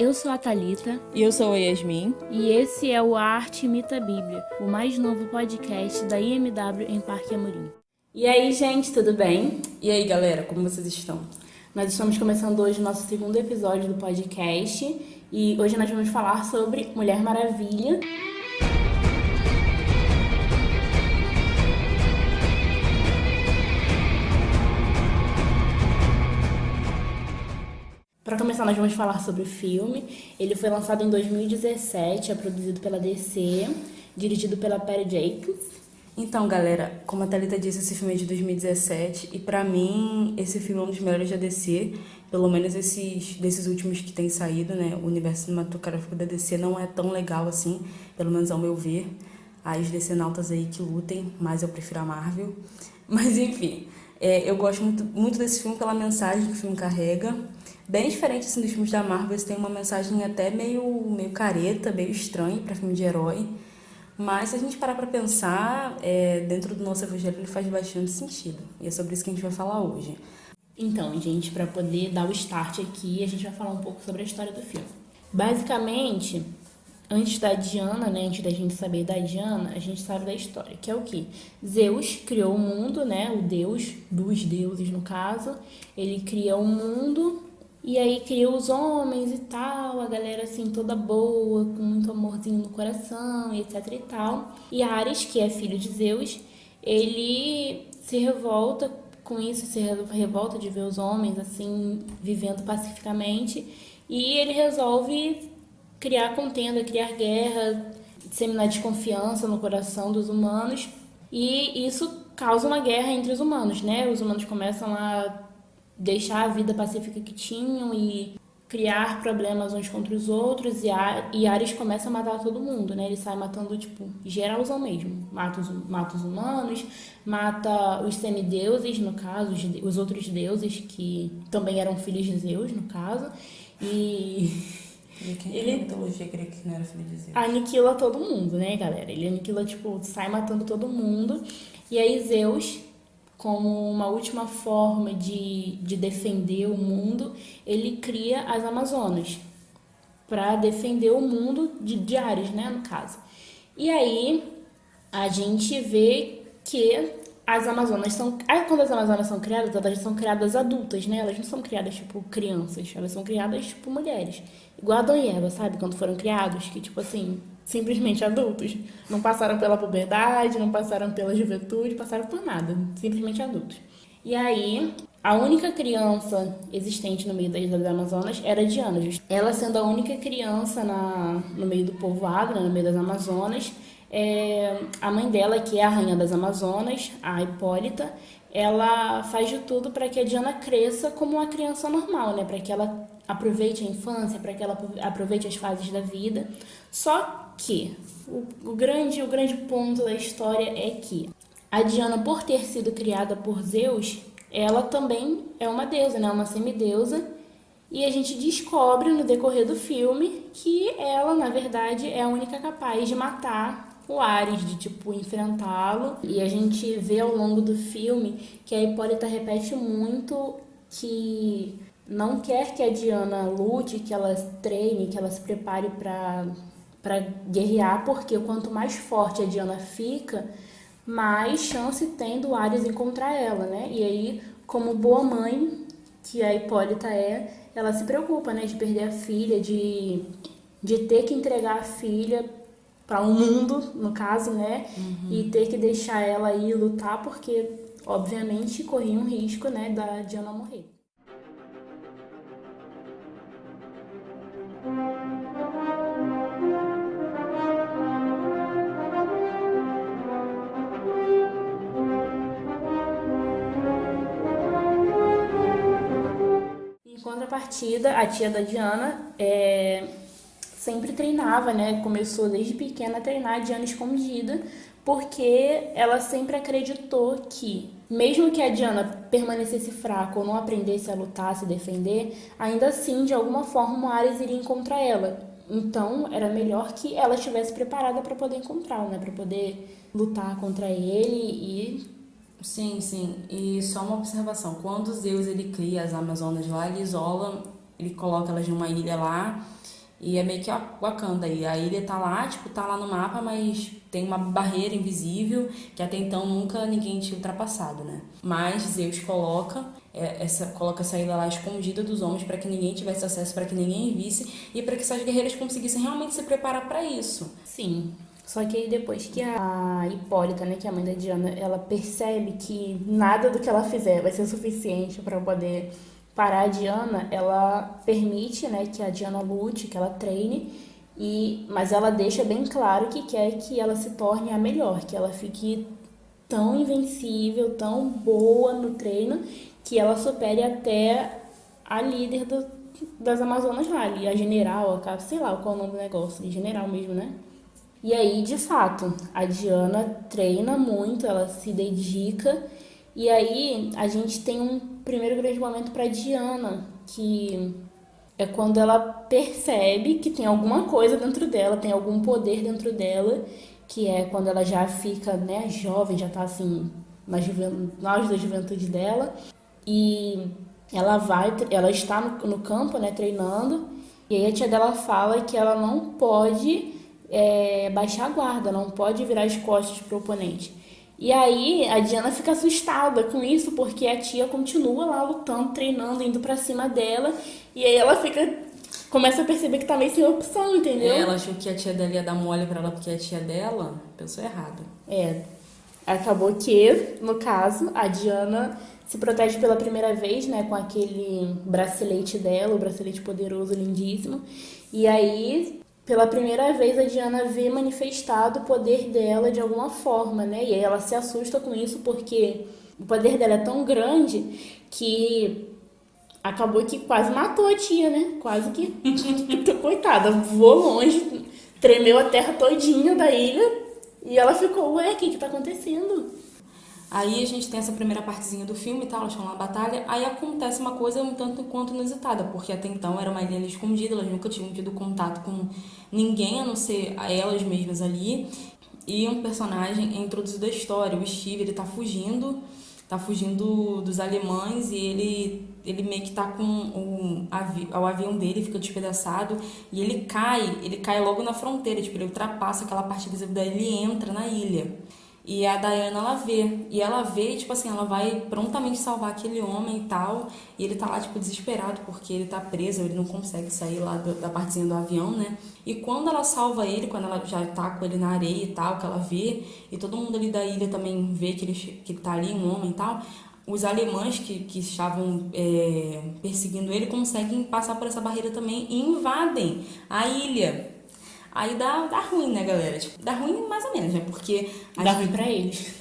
Eu sou a Thalita E eu sou a Yasmin. e esse é o A Arte Imita a Bíblia, o mais novo podcast da IMW em Parque Amorim. E aí, gente, tudo bem? E aí, galera, como vocês estão? Nós estamos começando hoje o nosso segundo episódio do podcast e hoje nós vamos falar sobre Mulher Maravilha. Para começar, nós vamos falar sobre o filme. Ele foi lançado em 2017, é produzido pela DC, dirigido pela Patty Jenkins. Então, galera, como a Thalita disse, esse filme é de 2017 e pra mim esse filme é um dos melhores da DC, pelo menos desses últimos que tem saído, né? O universo cinematográfico da DC não é tão legal assim, pelo menos ao meu ver. Aí os DC-nautas aí que lutem, mas eu prefiro a Marvel. Mas enfim, eu gosto muito desse filme pela mensagem que o filme carrega. Bem diferente assim, dos filmes da Marvel, eles têm uma mensagem até meio careta, meio estranha pra filme de herói. Mas se a gente parar pra pensar, dentro do nosso evangelho ele faz bastante sentido. E é sobre isso que a gente vai falar hoje. Então, gente, para poder dar o start aqui, a gente vai falar um pouco sobre a história do filme. Basicamente, antes da Diana, né, antes da gente saber da Diana, a gente sabe da história, que é o quê? Zeus criou o mundo, né, o deus dos deuses no caso, ele cria o mundo e aí cria os homens e tal, a galera assim toda boa, com muito amorzinho no coração e etc e tal. E Ares, que é filho de Zeus, ele se revolta com isso, se revolta de ver os homens assim vivendo pacificamente e ele resolve criar contenda, criar guerra, disseminar desconfiança no coração dos humanos e isso causa uma guerra entre os humanos, né? Os humanos começam a deixar a vida pacífica que tinham e criar problemas uns contra os outros e Ares começa a matar todo mundo, né? Ele sai matando, tipo, geralzão mesmo. Mata os humanos, mata os semideuses, no caso, os outros deuses que também eram filhos de Zeus, no caso. E Ele, a mitologia grega que não era filho de Zeus. aniquila todo mundo, né, galera? Ele aniquila, tipo, sai matando todo mundo. E aí Zeus, como uma última forma de defender o mundo, ele cria as Amazonas para defender o mundo de Ares, né, no caso. E aí a gente vê que as Amazonas são... quando as Amazonas são criadas, elas são criadas adultas, né? Elas não são criadas, tipo, crianças. Elas são criadas, tipo, mulheres. Igual Adão e Eva, sabe? Quando foram criados, que, tipo assim, simplesmente adultos. Não passaram pela puberdade, não passaram pela juventude, passaram por nada. Simplesmente adultos. E aí, a única criança existente no meio das Amazonas era Diana. Ela sendo a única criança no meio do povoado, né, no meio das Amazonas, a mãe dela, que é a rainha das Amazonas, a Hipólita, ela faz de tudo para que a Diana cresça como uma criança normal, né? Para que ela aproveite a infância, para que ela aproveite as fases da vida. Só que o grande ponto da história é que a Diana, por ter sido criada por Zeus, ela também é uma deusa, né? Uma semideusa. E a gente descobre no decorrer do filme que ela, na verdade, é a única capaz de matar o Ares, de, tipo, enfrentá-lo. E a gente vê ao longo do filme que a Hipólita repete muito que não quer que a Diana lute, que ela treine, que ela se prepare para guerrear, porque quanto mais forte a Diana fica, mais chance tem do Ares encontrar ela, né? E aí, como boa mãe que a Hipólita ela se preocupa, né, de perder a filha, de ter que entregar a filha para um mundo, no caso, né, e ter que deixar ela ir lutar, porque, obviamente, corria um risco, né, da Diana morrer. Em contrapartida, a tia da Diana sempre treinava, né? Começou desde pequena a treinar a Diana escondida, porque ela sempre acreditou que, mesmo que a Diana permanecesse fraca ou não aprendesse a lutar, a se defender, ainda assim, de alguma forma, o Ares iria encontrar ela. Então, era melhor que ela estivesse preparada para poder encontrá-lo, né? Para poder lutar contra ele e... Sim. E só uma observação. Quando Zeus ele cria as Amazonas lá, ele isola ele coloca elas numa ilha lá, e é meio que a Wakanda aí. A ilha tá lá, tipo, tá lá no mapa, mas tem uma barreira invisível que até então nunca ninguém tinha ultrapassado, né? Mas Zeus coloca essa ilha lá escondida dos homens para que ninguém tivesse acesso, para que ninguém visse e para que essas guerreiras conseguissem realmente se preparar para isso. Sim. Só que aí depois que a Hipólita, né, que é a mãe da Diana, ela percebe que nada do que ela fizer vai ser suficiente para poder parar a Diana, ela permite, né, que a Diana lute, que ela treine, mas ela deixa bem claro que quer que ela se torne a melhor, que ela fique tão invencível, tão boa no treino, que ela supere até a líder das Amazonas lá, ali, a general, sei lá qual é o nome do negócio, general mesmo, né? E aí, de fato, a Diana treina muito, ela se dedica. E aí, a gente tem um primeiro grande momento para Diana, que é quando ela percebe que tem alguma coisa dentro dela, tem algum poder dentro dela, que é quando ela já fica, né, jovem, já tá assim, no auge da juventude dela. E ela está no campo, né, treinando. E aí a tia dela fala que ela não pode baixar a guarda, não pode virar as costas pro oponente. E aí a Diana fica assustada com isso, porque a tia continua lá lutando, treinando, indo pra cima dela, e aí ela começa a perceber que tá meio sem opção, entendeu? Ela achou que a tia dela ia dar mole pra ela porque a tia dela pensou errado. Acabou que, no caso, a Diana se protege pela primeira vez, né, com aquele bracelete dela, o bracelete poderoso, lindíssimo, e aí pela primeira vez a Diana vê manifestado o poder dela de alguma forma, né? E aí ela se assusta com isso porque o poder dela é tão grande que acabou que quase matou a tia, né? Quase que, coitada, voou longe, tremeu a terra todinha da ilha e ela ficou, ué, o que tá acontecendo? Aí a gente tem essa primeira partezinha do filme e tal, elas estão na batalha, aí acontece uma coisa um tanto quanto inusitada, porque até então era uma ilha escondida, elas nunca tinham tido contato com ninguém, a não ser elas mesmas ali, e um personagem é introduzido à história, o Steve, ele tá fugindo dos alemães e ele meio que tá com o avião dele, fica despedaçado, e ele cai logo na fronteira, tipo, ele ultrapassa aquela parte visível daí, ele entra na ilha. E a Diana, ela vê, tipo assim, ela vai prontamente salvar aquele homem e tal, e ele tá lá, tipo, desesperado, porque ele tá preso, ele não consegue sair lá da partezinha do avião, né? E quando ela salva ele, quando ela já tá com ele na areia e tal, que ela vê, e todo mundo ali da ilha também vê que ele tá ali, um homem e tal, os alemães que estavam perseguindo ele conseguem passar por essa barreira também e invadem a ilha. Aí dá ruim, né, galera? Tipo, dá ruim mais ou menos, né? Porque... Dá ruim pra eles.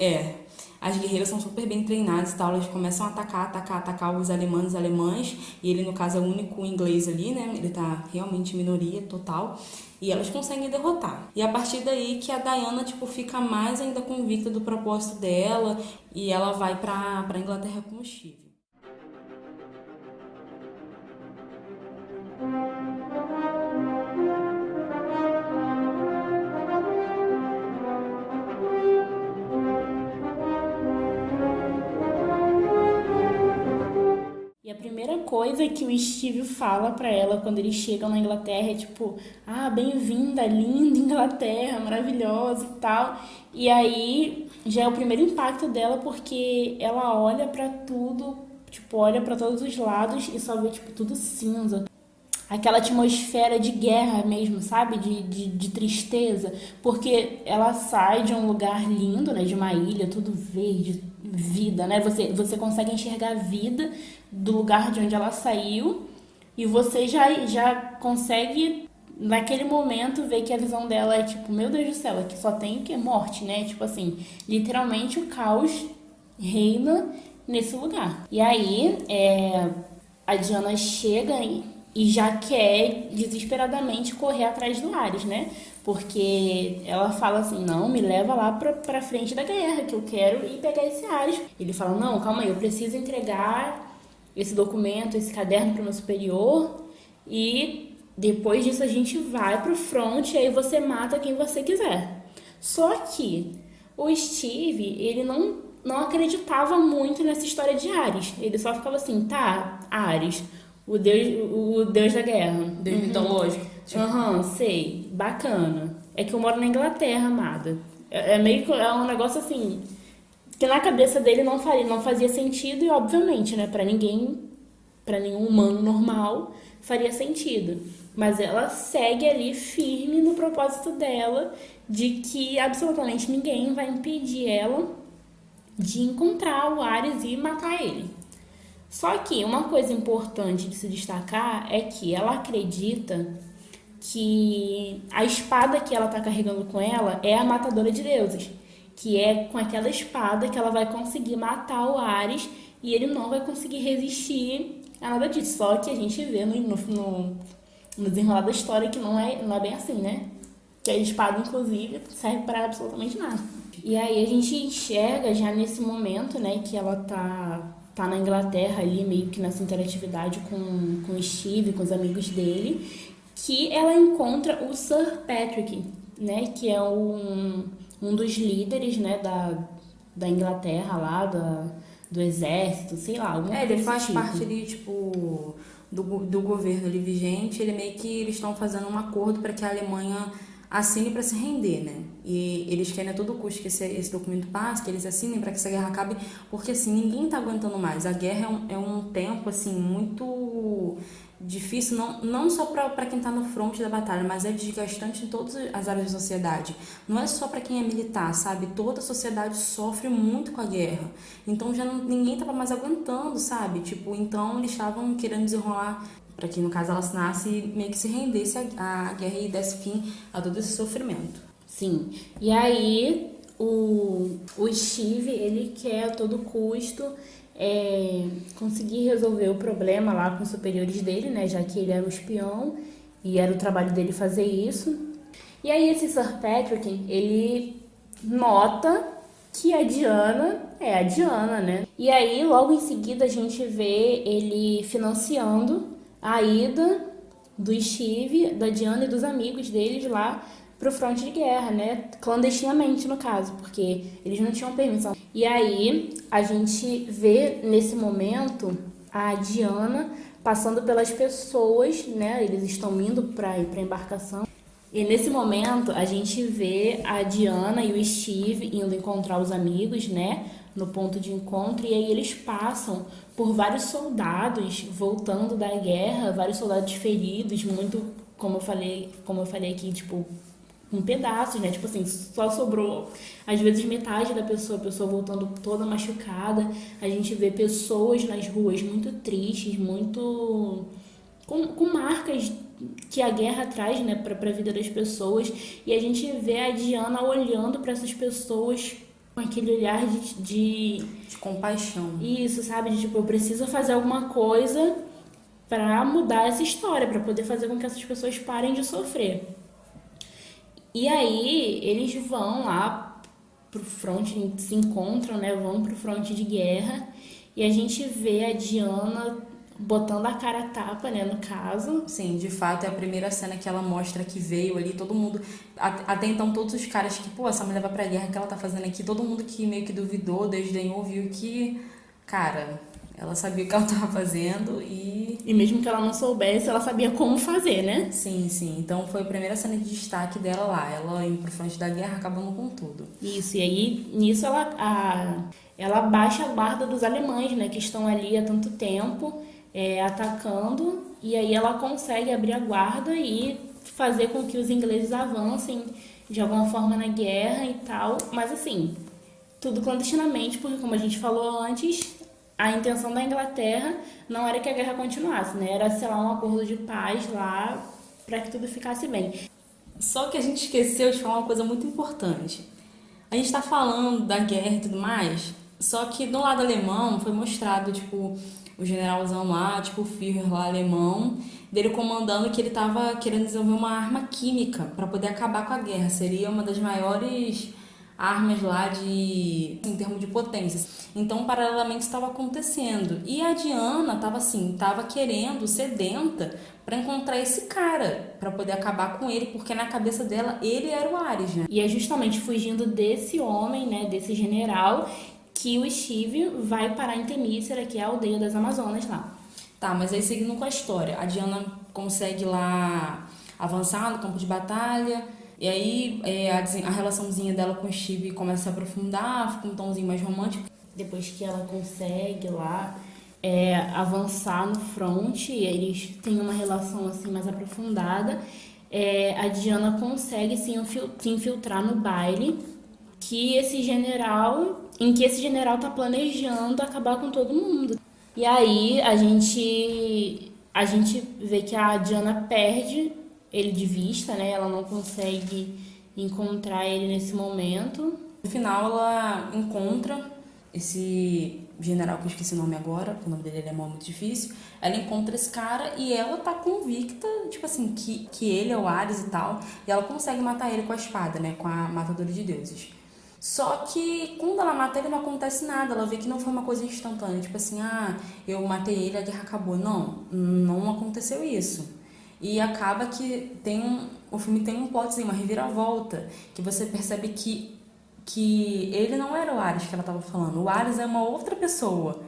As guerreiras são super bem treinadas e tal, elas começam a atacar os alemães, e ele, no caso, é o único inglês ali, né? Ele tá realmente em minoria total, e elas conseguem derrotar. E a partir daí que a Diana, tipo, fica mais ainda convicta do propósito dela, e ela vai pra Inglaterra com o Steve. E a primeira coisa que o Steve fala pra ela quando eles chegam na Inglaterra é tipo, bem-vinda, linda Inglaterra, maravilhosa e tal. E aí já é o primeiro impacto dela porque ela olha pra tudo, tipo, olha pra todos os lados e só vê, tipo, tudo cinza. Aquela atmosfera de guerra mesmo, sabe? De tristeza. Porque ela sai de um lugar lindo, né? De uma ilha, tudo verde, vida, né? Você consegue enxergar a vida do lugar de onde ela saiu e você já consegue, naquele momento, ver que a visão dela é tipo, meu Deus do céu, aqui só tem o que? Morte, né? Tipo assim, literalmente o caos reina nesse lugar. E aí, a Diana chega e já quer desesperadamente correr atrás do Ares, né? Porque ela fala assim, não, me leva lá pra frente da guerra, que eu quero ir pegar esse Ares. Ele fala, não, calma aí, eu preciso entregar esse documento, esse caderno pro meu superior e depois disso a gente vai pro front e aí você mata quem você quiser. Só que o Steve, ele não acreditava muito nessa história de Ares. Ele só ficava assim, tá, Ares, o deus da guerra. Deus mitológico. Tipo, Aham, sei. Bacana. É que eu moro na Inglaterra, amada. É meio que é um negócio assim que na cabeça dele não fazia sentido e obviamente, né, pra nenhum humano normal faria sentido. Mas ela segue ali firme no propósito dela de que absolutamente ninguém vai impedir ela de encontrar o Ares e matar ele. Só que uma coisa importante de se destacar é que ela acredita que a espada que ela tá carregando com ela é a matadora de deuses, que é com aquela espada que ela vai conseguir matar o Ares e ele não vai conseguir resistir a nada disso. Só que a gente vê no desenrolar da história que não é bem assim, né? Que a espada, inclusive, serve para absolutamente nada. E aí a gente enxerga já nesse momento, né, que ela tá na Inglaterra ali, meio que nessa interatividade com o Steve, com os amigos dele, que ela encontra o Sir Patrick, né, que é um dos líderes, né, da Inglaterra lá, do exército, sei lá. ele faz parte ali, tipo, do governo ali vigente. Ele meio que eles estão fazendo um acordo para que a Alemanha assine para se render, né? E eles querem a todo custo que esse documento passe, que eles assinem para que essa guerra acabe, porque assim, ninguém tá aguentando mais. A guerra é um tempo, assim, muito difícil, não só para quem tá no fronte da batalha, mas é desgastante em todas as áreas da sociedade. Não é só para quem é militar, sabe? Toda a sociedade sofre muito com a guerra. Então já ninguém tava mais aguentando, sabe? Tipo, então eles estavam querendo desenrolar para que, no caso, ela assinasse e meio que se rendesse à guerra e desse fim a todo esse sofrimento. Sim. E aí, o Steve, ele quer a todo custo conseguir resolver o problema lá com os superiores dele, né? Já que ele era o espião e era o trabalho dele fazer isso. E aí, esse Sir Patrick, ele nota que a Diana é a Diana, né? E aí, logo em seguida, a gente vê ele financiando a ida do Steve, da Diana e dos amigos deles lá pro fronte de guerra, né? Clandestinamente, no caso, porque eles não tinham permissão. E aí, a gente vê nesse momento a Diana passando pelas pessoas, né? Eles estão indo pra embarcação. E nesse momento, a gente vê a Diana e o Steve indo encontrar os amigos, né? No ponto de encontro, e aí eles passam por vários soldados voltando da guerra, vários soldados feridos, muito, como eu falei aqui, tipo, com pedaços, né? Tipo assim, só sobrou, às vezes, metade da pessoa, a pessoa voltando toda machucada. A gente vê pessoas nas ruas muito tristes, muito com marcas que a guerra traz, né, pra vida das pessoas. E a gente vê a Diana olhando para essas pessoas com aquele olhar de compaixão. Isso, sabe? De tipo, eu preciso fazer alguma coisa pra mudar essa história, pra poder fazer com que essas pessoas parem de sofrer. E aí, eles vão lá pro fronte, se encontram, né? Vão pro fronte de guerra. E a gente vê a Diana botando a cara a tapa, né, no caso. Sim, de fato, é a primeira cena que ela mostra que veio ali, todo mundo, até então todos os caras que, pô, essa mulher vai pra guerra, o que ela tá fazendo aqui, todo mundo que meio que duvidou, desdenhou, viu que, cara, ela sabia o que ela tava fazendo e... E mesmo que ela não soubesse, ela sabia como fazer, né? Sim, sim, então foi a primeira cena de destaque dela lá, ela indo pro frente da guerra, acabando com tudo. Isso, e aí, nisso ela baixa a guarda dos alemães, né, que estão ali há tanto tempo, atacando, e aí ela consegue abrir a guarda e fazer com que os ingleses avancem de alguma forma na guerra e tal, mas assim, tudo clandestinamente, porque como a gente falou antes, a intenção da Inglaterra não era que a guerra continuasse, né, era, sei lá, um acordo de paz lá para que tudo ficasse bem. Só que a gente esqueceu de falar uma coisa muito importante. A gente tá falando da guerra e tudo mais, só que do lado alemão foi mostrado, tipo, o generalzão lá, tipo o Führer lá alemão, dele comandando que ele tava querendo desenvolver uma arma química para poder acabar com a guerra. Seria uma das maiores armas lá em termos de potências. Então, paralelamente, estava acontecendo. E a Diana tava querendo, sedenta, para encontrar esse cara, para poder acabar com ele, porque na cabeça dela, ele era o Ares, né? E é justamente fugindo desse homem, né, desse general, que o Steve vai parar em Temícera, que é a aldeia das Amazonas lá. Tá, mas aí seguindo com a história, a Diana consegue lá avançar no campo de batalha, e aí a relaçãozinha dela com o Steve começa a se aprofundar, fica um tomzinho mais romântico. Depois que ela consegue lá avançar no front, e eles têm uma relação assim mais aprofundada, a Diana consegue se infiltrar no baile em que esse general tá planejando acabar com todo mundo. E aí a gente vê que a Diana perde ele de vista, né? Ela não consegue encontrar ele nesse momento. No final, ela encontra esse general, que eu esqueci o nome agora, porque o nome dele é muito difícil. Ela encontra esse cara e ela tá convicta, tipo assim, que ele é o Ares e tal. E ela consegue matar ele com a espada, né? Com a matadora de deuses. Só que quando ela mata ele não acontece nada, ela vê que não foi uma coisa instantânea, tipo assim, eu matei ele, a guerra acabou. Não aconteceu isso. E acaba que o filme tem um plotzinho, uma reviravolta, que você percebe que ele não era o Ares que ela estava falando. O Ares é uma outra pessoa,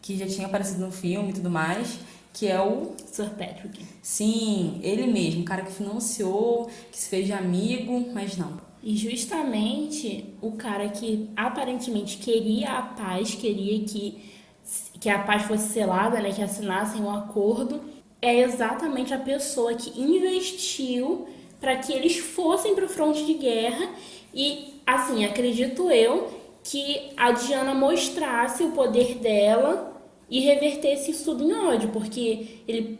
que já tinha aparecido no filme e tudo mais, que é o Sir Patrick. Sim, ele mesmo, o cara que financiou, que se fez de amigo, mas não. E justamente o cara que aparentemente queria a paz, queria que a paz fosse selada, né, que assinassem um acordo, é exatamente a pessoa que investiu para que eles fossem para o fronte de guerra. E, assim, acredito eu que a Diana mostrasse o poder dela e revertesse isso tudo em ódio, porque ele,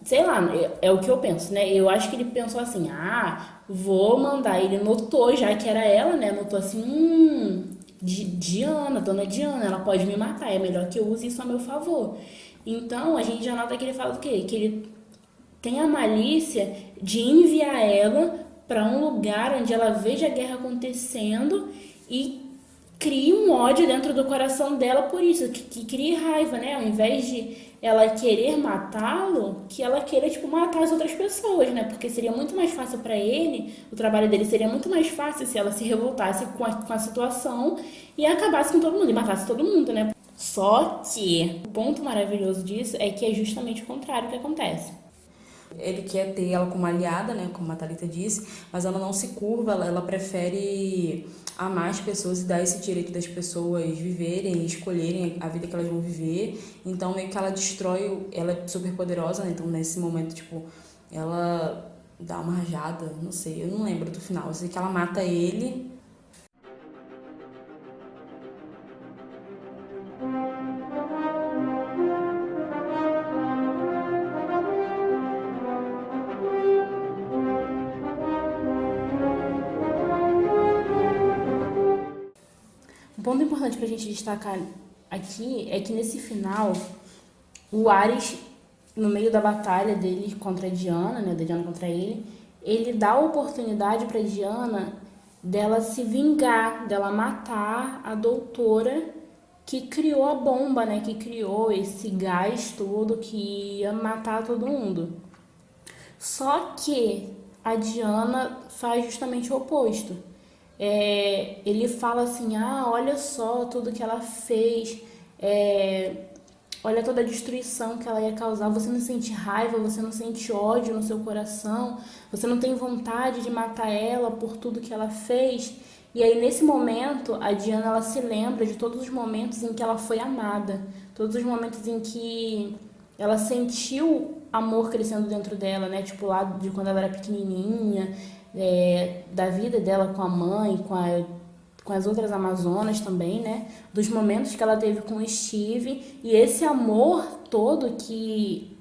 sei lá, é o que eu penso, né? Eu acho que ele pensou assim, vou mandar. Ele notou já que era ela, né? Notou assim, Diana, dona Diana, ela pode me matar, é melhor que eu use isso a meu favor. Então, a gente já nota que ele fala o quê? Que ele tem a malícia de enviar ela para um lugar onde ela veja a guerra acontecendo e cria um ódio dentro do coração dela por isso, que crie raiva, né? Ao invés de ela querer matá-lo, que ela queira, tipo, matar as outras pessoas, né? Porque seria muito mais fácil para ele, o trabalho dele seria muito mais fácil se ela se revoltasse com a situação e acabasse com todo mundo, e matasse todo mundo, né? Só que o ponto maravilhoso disso é que é justamente o contrário que acontece. Ele quer ter ela como aliada, né, como a Thalita disse, mas ela não se curva, ela prefere amar as pessoas e dar esse direito das pessoas viverem, escolherem a vida que elas vão viver. Então, meio que ela destrói, ela é super poderosa, né? Então, nesse momento, tipo, ela dá uma rajada, não sei, eu não lembro do final. Eu sei que ela mata ele. Um ponto importante pra gente destacar aqui é que nesse final, o Ares, no meio da batalha dele contra a Diana, né, da Diana contra ele dá a oportunidade pra Diana dela se vingar, dela matar a doutora que criou a bomba, né, que criou esse gás todo que ia matar todo mundo. Só que a Diana faz justamente o oposto. Ele fala assim, olha só tudo que ela fez, olha toda a destruição que ela ia causar, você não sente raiva, você não sente ódio no seu coração, você não tem vontade de matar ela por tudo que ela fez. E aí nesse momento a Diana ela se lembra de todos os momentos em que ela foi amada, todos os momentos em que ela sentiu amor crescendo dentro dela, né? Tipo lá de quando ela era pequenininha, da vida dela com a mãe, com as outras Amazonas também, né? Dos momentos que ela teve com o Steve e esse amor todo que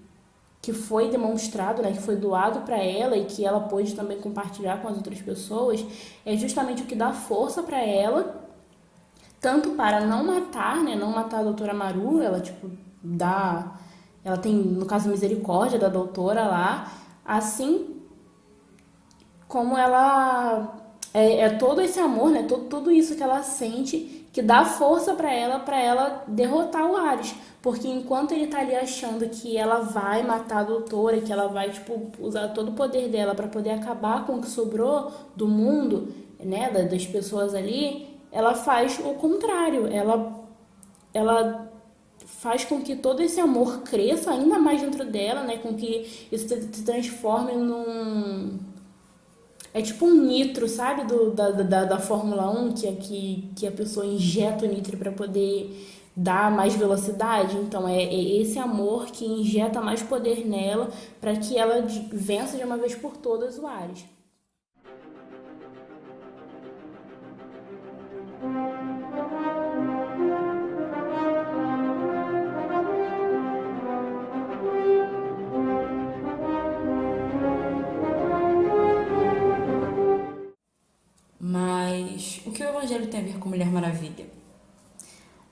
foi demonstrado, né? Que foi doado para ela e que ela pôde também compartilhar com as outras pessoas, é justamente o que dá força para ela, tanto para não matar, né? Não matar a doutora Maru, ela tipo ela tem, no caso, misericórdia da doutora lá, assim como ela todo esse amor, né? Tudo isso que ela sente que dá força para ela derrotar o Ares, porque enquanto ele tá ali achando que ela vai matar a doutora, que ela vai tipo usar todo o poder dela para poder acabar com o que sobrou do mundo, né? Das pessoas ali, ela faz o contrário, ela faz com que todo esse amor cresça ainda mais dentro dela, né? Com que isso se transforme num... É tipo um nitro, sabe? Da Fórmula 1, que a pessoa injeta o nitro para poder dar mais velocidade. Então, é esse amor que injeta mais poder nela para que ela vença de uma vez por todas o Ares. Mas o que o Evangelho tem a ver com Mulher Maravilha?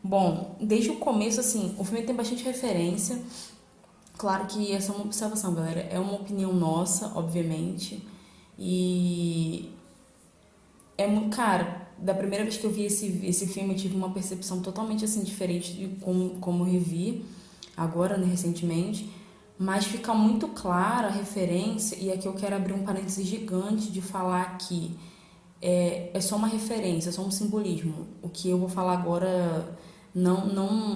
Bom, desde o começo, assim, o filme tem bastante referência. Claro que essa é uma observação, galera. É uma opinião nossa, obviamente. E é muito. Cara, da primeira vez que eu vi esse filme, eu tive uma percepção totalmente assim, diferente de como eu revi agora, né, recentemente. Mas fica muito clara a referência, e aqui eu quero abrir um parênteses gigante de falar que é só uma referência, é só um simbolismo. O que eu vou falar agora não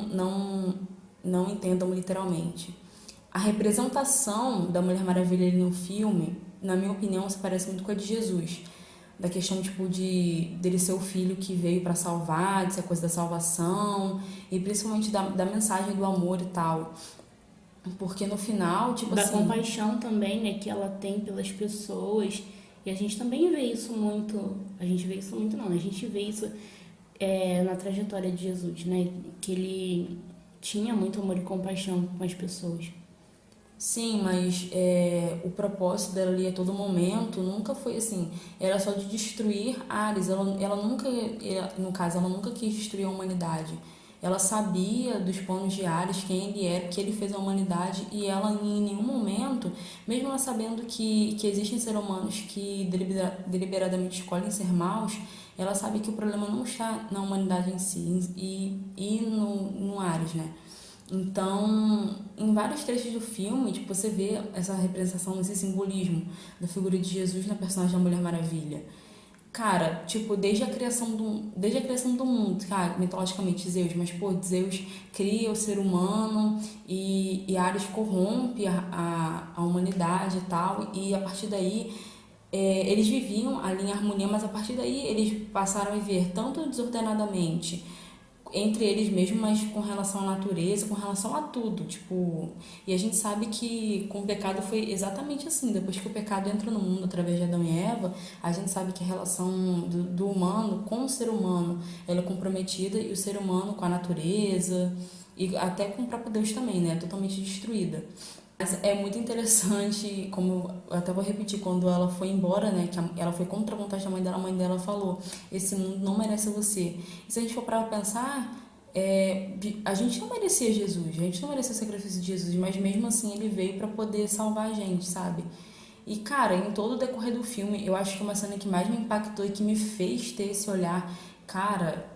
entendam literalmente. A representação da Mulher Maravilha ali no filme, na minha opinião, se parece muito com a de Jesus. Da questão, tipo, dele ser o filho que veio para salvar, de ser a coisa da salvação, e principalmente da mensagem do amor e tal. Porque no final, tipo Da assim... compaixão também, né, que ela tem pelas pessoas. E a gente também vê isso muito... A gente vê isso muito, não. A gente vê isso na trajetória de Jesus, né? Que ele tinha muito amor e compaixão com as pessoas. Sim, mas o propósito dela ali a todo momento nunca foi assim, era só de destruir Ares. Ela nunca, no caso, ela nunca quis destruir a humanidade. Ela sabia dos planos de Ares, quem ele era, que ele fez a humanidade, e ela em nenhum momento, mesmo ela sabendo que existem seres humanos que deliberadamente escolhem ser maus, ela sabe que o problema não está na humanidade em si e no Ares, né? Então, em vários trechos do filme, tipo, você vê essa representação, esse simbolismo da figura de Jesus na personagem da Mulher Maravilha. Cara, tipo, desde a criação do mundo, cara, mitologicamente Zeus, mas, pô, Zeus cria o ser humano e Ares corrompe a humanidade e tal, e a partir daí eles viviam ali em harmonia, mas a partir daí eles passaram a viver tanto desordenadamente entre eles mesmos, mas com relação à natureza, com relação a tudo, tipo... E a gente sabe que com o pecado foi exatamente assim. Depois que o pecado entra no mundo através de Adão e Eva, a gente sabe que a relação do humano com o ser humano, ela é comprometida, e o ser humano com a natureza, e até com o próprio Deus também, né? Totalmente destruída. Mas é muito interessante, como eu até vou repetir, quando ela foi embora, né, que ela foi contra a vontade da a mãe dela falou, esse mundo não merece você. E se a gente for para pensar, a gente não merecia Jesus, a gente não merecia o sacrifício de Jesus, mas mesmo assim ele veio para poder salvar a gente, sabe? E, cara, em todo o decorrer do filme, eu acho que uma cena que mais me impactou e que me fez ter esse olhar, cara,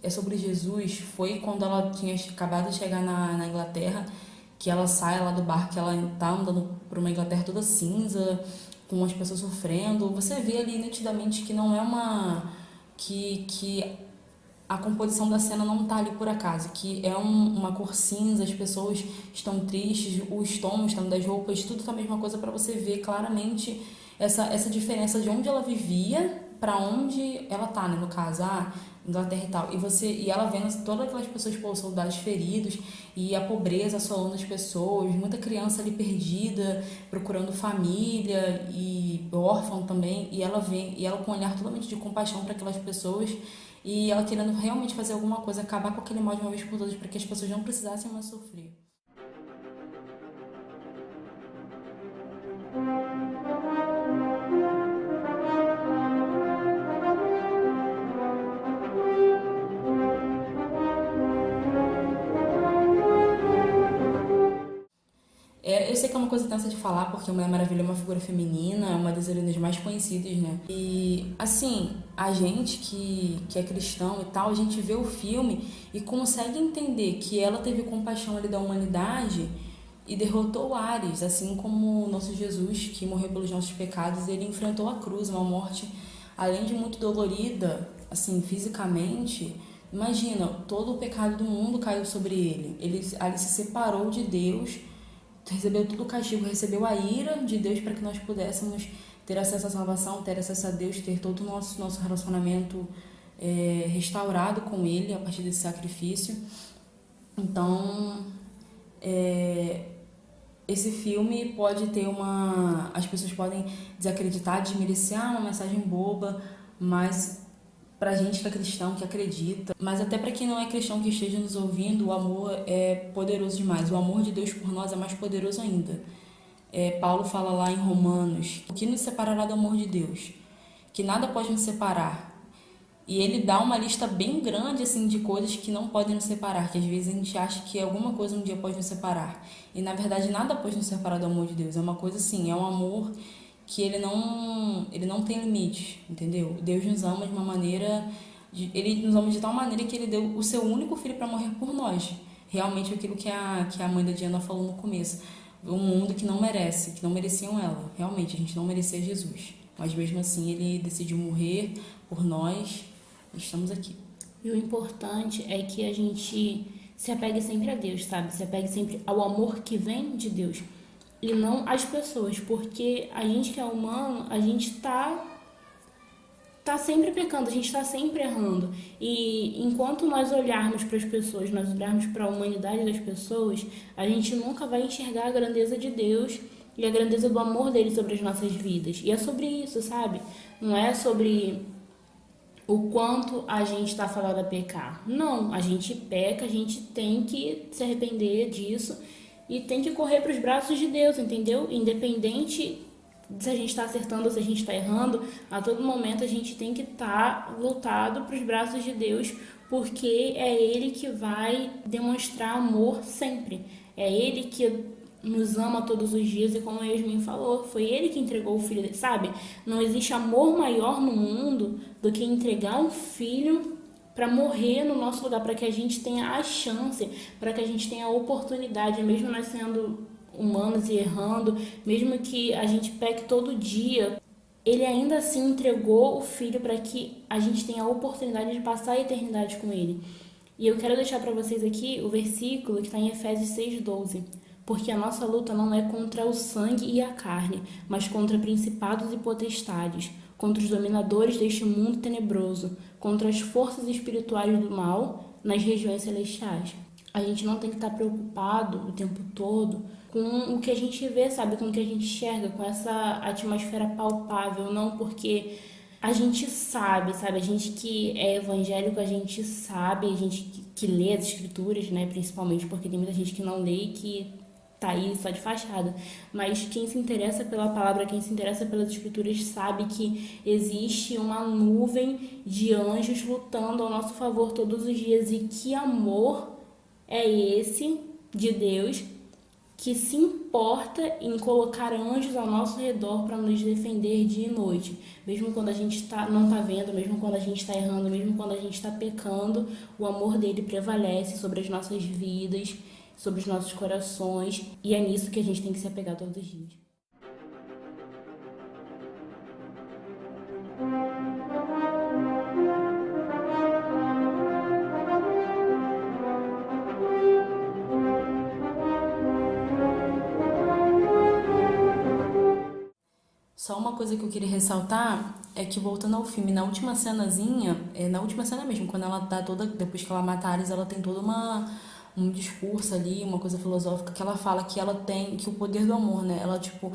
é sobre Jesus, foi quando ela tinha acabado de chegar na Inglaterra, que ela sai lá do barco, que ela tá andando por uma Inglaterra toda cinza, com as pessoas sofrendo. Você vê ali nitidamente que não é uma... que a composição da cena não tá ali por acaso, que é uma cor cinza, as pessoas estão tristes, os tons estão das roupas, tudo tá a mesma coisa, para você ver claramente essa diferença de onde ela vivia para onde ela tá, né, no caso, Inglaterra e tal. E ela vendo todas aquelas pessoas, pô, soldados feridos, e a pobreza assolando as pessoas, muita criança ali perdida, procurando família, e órfão também, e ela com um olhar totalmente de compaixão para aquelas pessoas, e ela querendo realmente fazer alguma coisa, acabar com aquele mal de uma vez por todas, para que as pessoas não precisassem mais sofrer. Eu sei que é uma coisa tensa de falar, porque a Mulher Maravilha é uma figura feminina, é uma das heroínas mais conhecidas, né? E, assim, a gente que é cristão e tal, a gente vê o filme e consegue entender que ela teve compaixão ali da humanidade e derrotou Ares, assim como o nosso Jesus, que morreu pelos nossos pecados, ele enfrentou a cruz, uma morte, além de muito dolorida, assim, fisicamente, Imagina, todo o pecado do mundo caiu sobre ele. Ele ali se separou de Deus, recebeu todo o castigo, recebeu a ira de Deus para que nós pudéssemos ter acesso à salvação, ter acesso a Deus, ter todo o nosso relacionamento restaurado com Ele a partir desse sacrifício. Então, esse filme pode ter as pessoas podem desacreditar, desmerecer, uma mensagem boba, mas pra gente que é cristão, que acredita, mas até pra quem não é cristão que esteja nos ouvindo, o amor é poderoso demais. O amor de Deus por nós é mais poderoso ainda. Paulo fala lá em Romanos: o que nos separará do amor de Deus? Que nada pode nos separar. E ele dá uma lista bem grande assim de coisas que não podem nos separar, que às vezes a gente acha que alguma coisa um dia pode nos separar. E na verdade nada pode nos separar do amor de Deus. É uma coisa assim, é um amor que ele não tem limite, entendeu? Deus nos ama de uma maneira, ele nos ama de tal maneira que ele deu o seu único filho para morrer por nós. Realmente aquilo que a mãe da Diana falou no começo. Um mundo que não merece, que não mereciam ela. Realmente, a gente não merecia Jesus. Mas mesmo assim, ele decidiu morrer por nós. Estamos aqui. E o importante é que a gente se apegue sempre a Deus, sabe? Se apegue sempre ao amor que vem de Deus. E não às pessoas, porque a gente que é humano, a gente tá sempre pecando, a gente tá sempre errando. E enquanto nós olharmos para as pessoas, nós olharmos para a humanidade das pessoas, a gente nunca vai enxergar a grandeza de Deus e a grandeza do amor dele sobre as nossas vidas. E é sobre isso, sabe? Não é sobre o quanto a gente está falando a pecar. Não, a gente peca, a gente tem que se arrepender disso e tem que correr para os braços de Deus, entendeu? Independente se a gente está acertando ou se a gente está errando, a todo momento a gente tem que estar voltado para os braços de Deus, porque é Ele que vai demonstrar amor sempre. É Ele que nos ama todos os dias, e como a Yasmin falou, foi Ele que entregou o filho dele, sabe? Não existe amor maior no mundo do que entregar um filho para morrer no nosso lugar, para que a gente tenha a chance, para que a gente tenha a oportunidade, mesmo nós sendo humanos e errando, mesmo que a gente peque todo dia, Ele ainda assim entregou o filho para que a gente tenha a oportunidade de passar a eternidade com Ele. E eu quero deixar para vocês aqui o versículo que está em Efésios 6:12. Porque a nossa luta não é contra o sangue e a carne, mas contra principados e potestades, contra os dominadores deste mundo tenebroso, contra as forças espirituais do mal nas regiões celestiais. A gente não tem que estar preocupado o tempo todo com o que a gente vê, sabe? Com o que a gente enxerga, com essa atmosfera palpável, não, porque a gente sabe? A gente que é evangélico, a gente sabe, a gente que lê as escrituras, né? Principalmente porque tem muita gente que não lê e que tá aí só de fachada, mas quem se interessa pela palavra, quem se interessa pelas escrituras sabe que existe uma nuvem de anjos lutando ao nosso favor todos os dias, e que amor é esse de Deus que se importa em colocar anjos ao nosso redor para nos defender dia e noite, mesmo quando a gente não tá vendo, mesmo quando a gente está errando, mesmo quando a gente está pecando, o amor dele prevalece sobre as nossas vidas, sobre os nossos corações, e é nisso que a gente tem que se apegar todos os dias. Só uma coisa que eu queria ressaltar é que, voltando ao filme, na última cenazinha, na última cena mesmo, quando ela tá toda, depois que ela mata a Ares, ela tem toda um discurso ali, uma coisa filosófica, que ela fala que ela tem, que o poder do amor, né? Ela, tipo,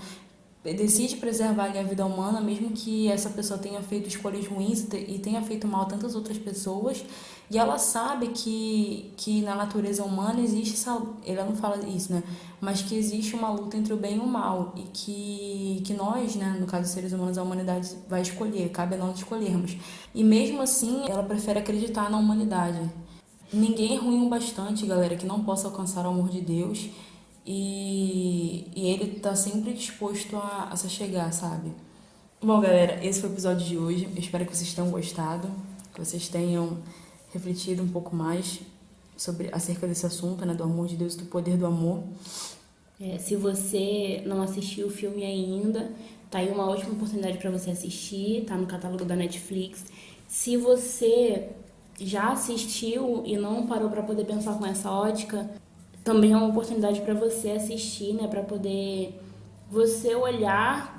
decide preservar ali a vida humana, mesmo que essa pessoa tenha feito escolhas ruins e tenha feito mal a tantas outras pessoas, e ela sabe que na natureza humana existe essa, ela não fala isso, né? Mas que existe uma luta entre o bem e o mal, e que nós, né, no caso dos seres humanos, a humanidade vai escolher, cabe a nós escolhermos. E mesmo assim, ela prefere acreditar na humanidade. Ninguém é ruim o bastante, galera, que não possa alcançar o amor de Deus, e ele tá sempre disposto a se chegar, sabe? Bom, galera, esse foi o episódio de hoje. Eu espero que vocês tenham gostado, que vocês tenham refletido um pouco mais acerca desse assunto, né, do amor de Deus, do poder do amor. Se você não assistiu o filme ainda, tá aí uma ótima oportunidade para você assistir, tá no catálogo da Netflix. Se você já assistiu e não parou para poder pensar com essa ótica, também é uma oportunidade para você assistir, né, para poder você olhar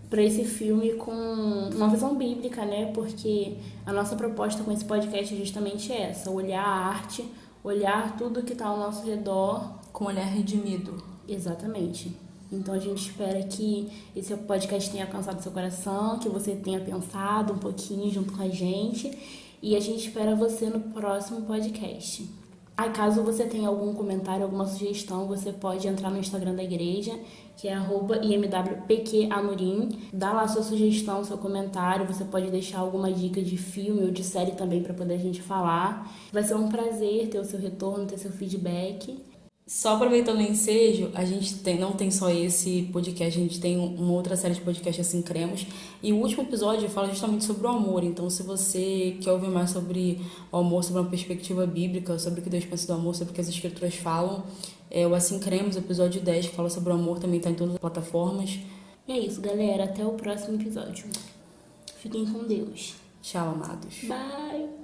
para esse filme com uma visão bíblica, né? Porque a nossa proposta com esse podcast é justamente essa, olhar a arte, olhar tudo que está ao nosso redor Com um olhar redimido. Exatamente. Então a gente espera que esse podcast tenha alcançado seu coração, que você tenha pensado um pouquinho junto com a gente, e a gente espera você no próximo podcast. Caso você tenha algum comentário, alguma sugestão, você pode entrar no Instagram da igreja, que é @imwpqamorim. Dá lá sua sugestão, seu comentário, você pode deixar alguma dica de filme ou de série também para poder a gente falar. Vai ser um prazer ter o seu retorno, ter seu feedback. Só aproveitando o ensejo, a gente não tem só esse podcast, a gente tem uma outra série de podcasts assim, Cremos. E o último episódio fala justamente sobre o amor. Então, se você quer ouvir mais sobre o amor, sobre uma perspectiva bíblica, sobre o que Deus pensa do amor, sobre o que as escrituras falam, o Assim Cremos, episódio 10, que fala sobre o amor, também está em todas as plataformas. E é isso, galera. Até o próximo episódio. Fiquem com Deus. Tchau, amados. Bye!